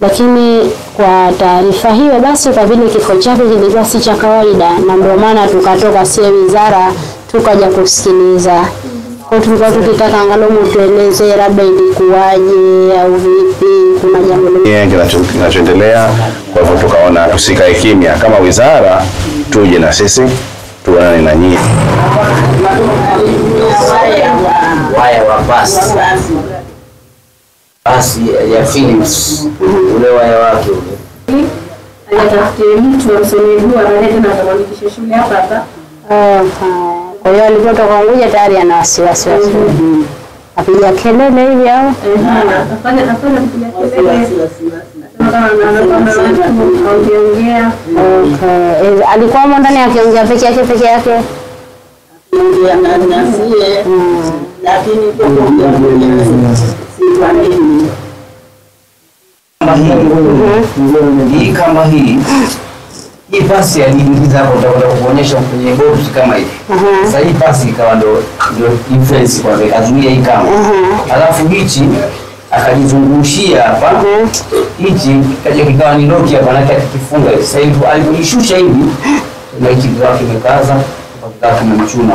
Lakini kwa taarifa hiyo basi kwa vile kifo chake kilikuwa si cha kawaida, na ndio maana tukatoka sie wizara tukaja kusikiliza. Kwa tulikuwa tukitaka angalau mtueleze labda ilikuwaje au vipi, kuna jambo kinachoendelea. Kwa hivyo tukaona tusikae kimya kama wizara, tuje na sisi tuonane na nyinyi. Waya wa basi ya Philips ule waya wake ule anatafutie mtu amsomejua analeta na kumandikisha shule hapa. Kwa hiyo alipotoka Unguja tayari ana wasiwasi. Apiga kelele hivi au? Afanya kupiga kelele. Anaongea. Alikuwa ndani akiongea peke yake. Ongea na sie. Lakini kwa hii kama hii pasi aliingiza hapo, utakwenda kuonyesha kwenye box kama hivi. Sasa hii pasi ikawa ndio influence kwa akazuia hii kama. Alafu hichi akajizungushia hapa. Hichi kaja kikawa ni lock hapa na kikifunga. Sasa hivi alipojishusha hivi na hichi kitu kimekaza mpaka kimemchuna.